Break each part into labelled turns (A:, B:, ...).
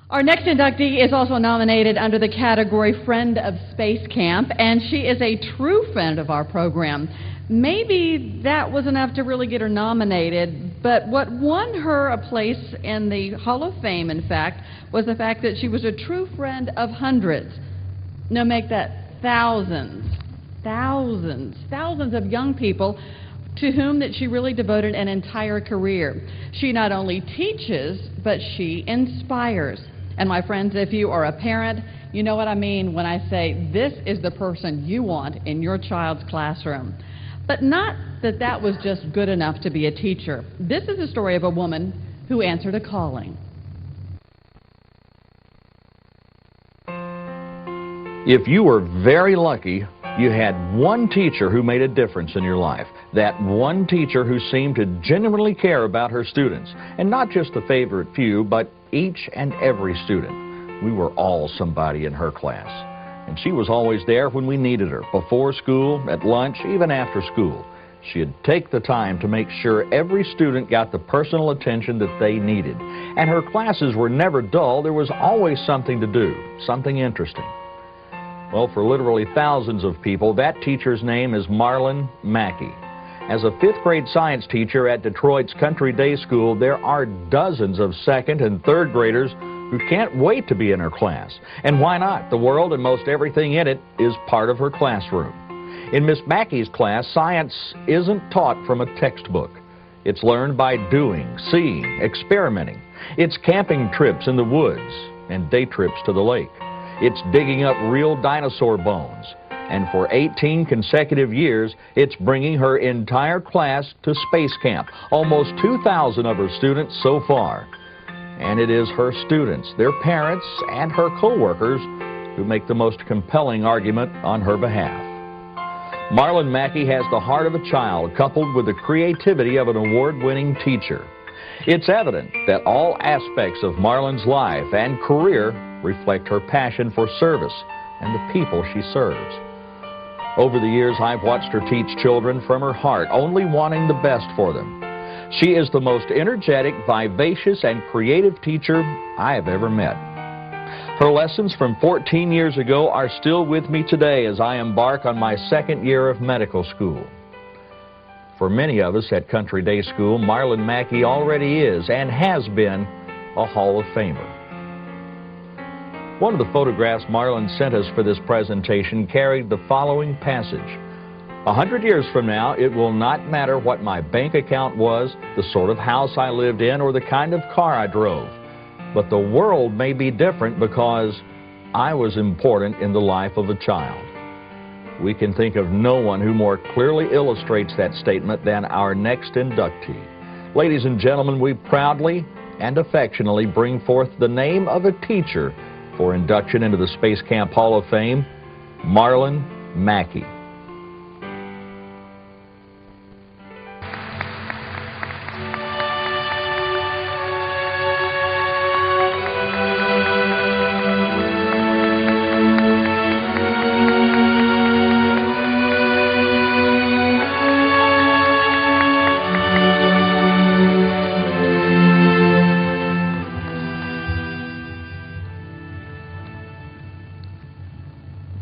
A: Our next inductee is also nominated under the category Friend of Space Camp, and she is a true friend of our program. Maybe that was enough to really get her nominated, but what won her a place in the Hall of Fame, in fact, was the fact that she was a true friend of hundreds. No, make that thousands of young people to whom that she really devoted an entire career. She not only teaches, but she inspires. And my friends, if you are a parent, you know what I mean when I say this is the person you want in your child's classroom. But not that that was just good enough to be a teacher. This is the story of a woman who answered a calling.
B: If you were very lucky, you had one teacher who made a difference in your life. That one teacher who seemed to genuinely care about her students. And not just the favorite few, but each and every student. We were all somebody in her class. And she was always there when we needed her, before school, at lunch, even after school. She'd take the time to make sure every student got the personal attention that they needed. And her classes were never dull. There was always something to do, something interesting. Well, for literally thousands of people, that teacher's name is Marlenn Maicki. As a fifth-grade science teacher at Detroit's Country Day School, there are dozens of second and third graders who can't wait to be in her class. And why not? The world and most everything in it is part of her classroom. In Miss Maicki's class, science isn't taught from a textbook. It's learned by doing, seeing, experimenting. It's camping trips in the woods and day trips to the lake. It's digging up real dinosaur bones. And for 18 consecutive years, it's bringing her entire class to space camp. Almost 2,000 of her students so far. And it is her students, their parents, and her co-workers who make the most compelling argument on her behalf. Marlenn Maicki has the heart of a child coupled with the creativity of an award-winning teacher. It's evident that all aspects of Marlenn's life and career reflect her passion for service and the people she serves. Over the years, I've watched her teach children from her heart, only wanting the best for them. She is the most energetic, vivacious, and creative teacher I have ever met. Her lessons from 14 years ago are still with me today as I embark on my second year of medical school. For many of us at Country Day School, Marlenn Maicki already is and has been a Hall of Famer. One of the photographs Marlenn sent us for this presentation carried the following passage. 100 years from now, it will not matter what my bank account was, the sort of house I lived in, or the kind of car I drove. But the world may be different because I was important in the life of a child. We can think of no one who more clearly illustrates that statement than our next inductee. Ladies and gentlemen, we proudly and affectionately bring forth the name of a teacher for induction into the Space Camp Hall of Fame, Marlenn Maicki.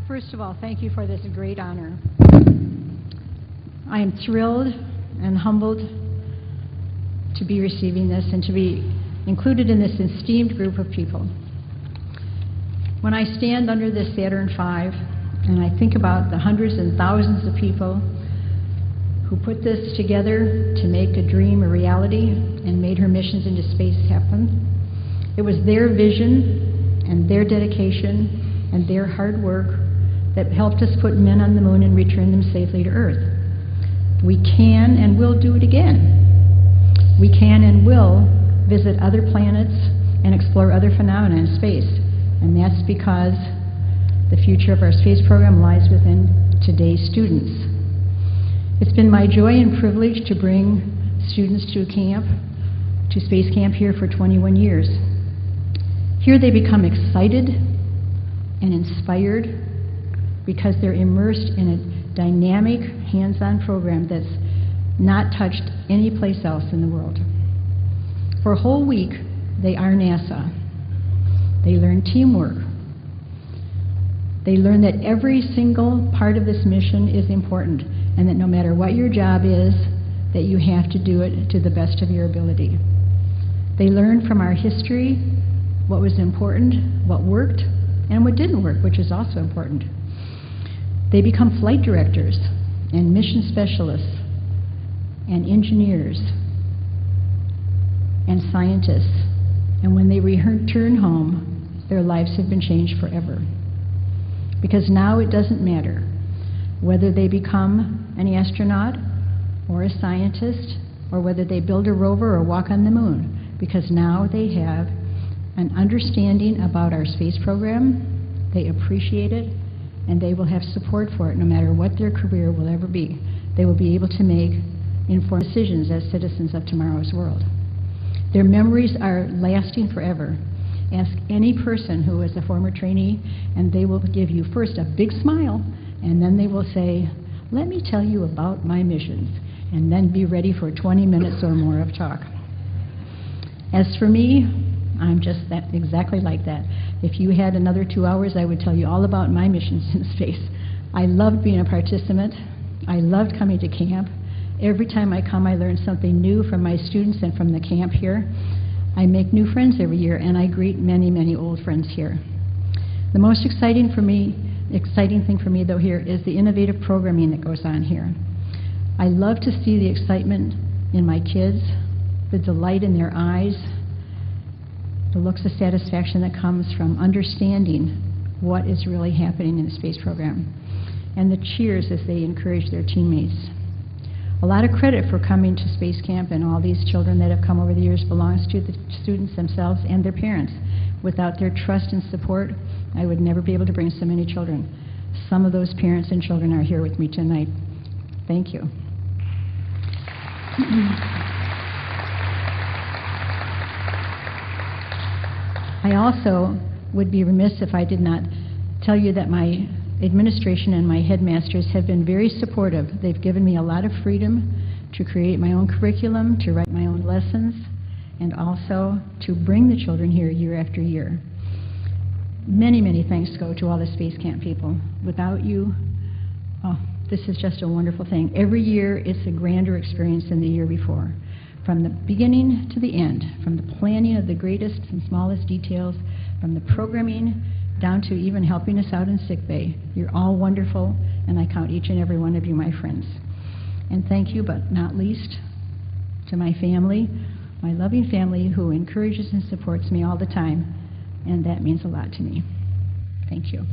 C: First of all, thank you for this great honor. I am thrilled and humbled to be receiving this and to be included in this esteemed group of people. When I stand under this Saturn V and I think about the hundreds and thousands of people who put this together to make a dream a reality and made her missions into space happen, it was their vision and their dedication and their hard work that helped us put men on the moon and return them safely to Earth. We can and will do it again. We can and will visit other planets and explore other phenomena in space. And that's because the future of our space program lies within today's students. It's been my joy and privilege to bring students to space camp here for 21 years. Here they become excited and inspired because they're immersed in a dynamic, hands-on program that's not touched any place else in the world. For a whole week, they are NASA. They learn teamwork. They learn that every single part of this mission is important, and that no matter what your job is, that you have to do it to the best of your ability. They learn from our history what was important, what worked, and what didn't work, which is also important. They become flight directors and mission specialists and engineers and scientists. And when they return home, their lives have been changed forever. Because now it doesn't matter whether they become an astronaut or a scientist, or whether they build a rover or walk on the moon, because now they have an understanding about our space program, they appreciate it, and they will have support for it no matter what their career will ever be. They will be able to make informed decisions as citizens of tomorrow's world. Their memories are lasting forever. Ask any person who is a former trainee, and they will give you first a big smile, and then they will say, "Let me tell you about my missions," and then be ready for 20 minutes or more of talk. As for me, I'm just exactly like that. If you had another 2 hours, I would tell you all about my missions in space. I loved being a participant. I loved coming to camp. Every time I come, I learn something new from my students and from the camp here. I make new friends every year, and I greet many, many old friends here. The most exciting thing for me, though, here is the innovative programming that goes on here. I love to see the excitement in my kids, the delight in their eyes, the looks of satisfaction that comes from understanding what is really happening in the space program, and the cheers as they encourage their teammates. A lot of credit for coming to Space Camp and all these children that have come over the years belongs to the students themselves and their parents. Without their trust and support, I would never be able to bring so many children. Some of those parents and children are here with me tonight. Thank you. I also would be remiss if I did not tell you that my administration and my headmasters have been very supportive. They've given me a lot of freedom to create my own curriculum, to write my own lessons, and also to bring the children here year after year. Many, many thanks go to all the Space Camp people. Without you, this is just a wonderful thing. Every year it's a grander experience than the year before. From the beginning to the end, from the planning of the greatest and smallest details, from the programming down to even helping us out in sick bay. You're all wonderful, and I count each and every one of you my friends. And thank you, but not least, to my family, my loving family who encourages and supports me all the time, and that means a lot to me. Thank you.